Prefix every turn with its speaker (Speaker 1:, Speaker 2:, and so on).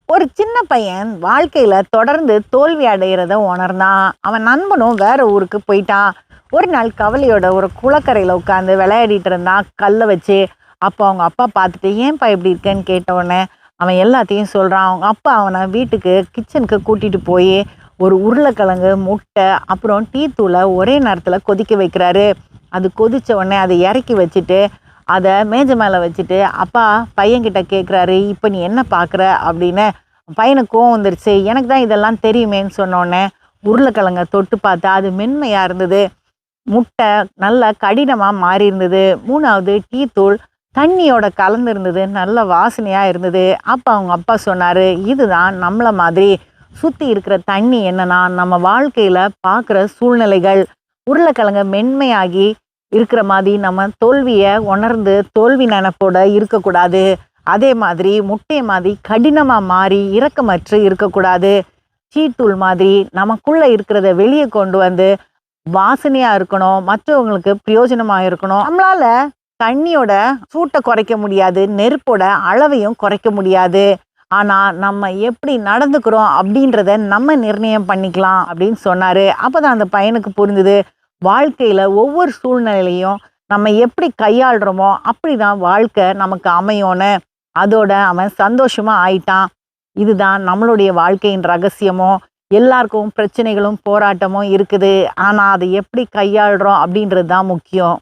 Speaker 1: ஒரு சின்ன பையன் வாழ்க்கையில தொடர்ந்து தோல்வி அடைகிறத உணர்ந்தான். அவன் நண்பனும் வேற ஊருக்கு போயிட்டான். ஒரு நாள் கவலையோட ஒரு குளக்கரையில உட்காந்து விளையாடிட்டு இருந்தான் கல்லை வச்சு. அப்போ அவங்க அப்பா பார்த்துட்டு, ஏன்பா இப்படி இருக்கேன்னு கேட்ட உடனே அவன் எல்லாத்தையும் சொல்றான். அவங்க அப்பா அவனை வீட்டுக்கு கிச்சனுக்கு கூட்டிட்டு போய் ஒரு உருளைக்கிழங்கு, முட்டை, அப்புறம் டீ தூளை ஒரே நேரத்தில் கொதிக்க வைக்கிறாரு. அது கொதிச்ச உடனே அதை இறக்கி வச்சுட்டு அதை மேஜை மேலே வச்சுட்டு அப்பா பையன்கிட்ட கேட்குறாரு, இப்போ நீ என்ன பார்க்குற அப்படின்னு. பையனுக்கு கோவம் வந்துருச்சு. எனக்கு தான் இதெல்லாம் தெரியுமேன்னு சொன்னோடனே உருளைக்கிழங்க தொட்டு பார்த்தா அது மென்மையாக இருந்தது. முட்டை நல்ல கடினமாக மாறி இருந்தது. மூணாவது டீ தூள் தண்ணியோட கலந்து இருந்தது, நல்ல வாசனையாக இருந்தது. அப்போ அவங்க அப்பா சொன்னார், இதுதான் நம்மளை மாதிரி சுற்றி இருக்கிற தண்ணி. என்னன்னா நம்ம வாழ்க்கையில் பார்க்குற சூழ்நிலைகள். உருளைக்கிழங்கு மென்மையாகி இருக்கிற மாதிரி நம்ம தோல்வியை உணர்ந்து தோல்வி நினைப்போட இருக்கக்கூடாது. அதே மாதிரி முட்டை மாதிரி கடினமாக மாறி இரக்கமற்று இருக்கக்கூடாது. சீத்தூள் மாதிரி நமக்குள்ளே இருக்கிறத வெளியே கொண்டு வந்து வாசனையாக இருக்கணும், மற்றவங்களுக்கு பிரயோஜனமாக இருக்கணும். நம்மளால தண்ணியோட சூட்டை குறைக்க முடியாது, நெருப்போட அளவையும் குறைக்க முடியாது. ஆனால் நம்ம எப்படி நடந்துக்கிறோம் அப்படின்றத நம்ம நிர்ணயம் பண்ணிக்கலாம் அப்படின்னு சொன்னார். அப்போ தான் அந்த பையனுக்கு புரிஞ்சுது, வாழ்க்கையில் ஒவ்வொரு சூழ்நிலையிலையும் நம்ம எப்படி கையாளுறோமோ அப்படி தான் வாழ்க்கை நமக்கு அமையும்னு. அதோட அவன் சந்தோஷமாக ஆயிட்டான். இதுதான் நம்மளுடைய வாழ்க்கையின் ரகசியமோ. எல்லாருக்கும் பிரச்சனைகளும் போராட்டமும் இருக்குது. ஆனால் அதை எப்படி கையாளுறோம் அப்படின்றது தான் முக்கியம்.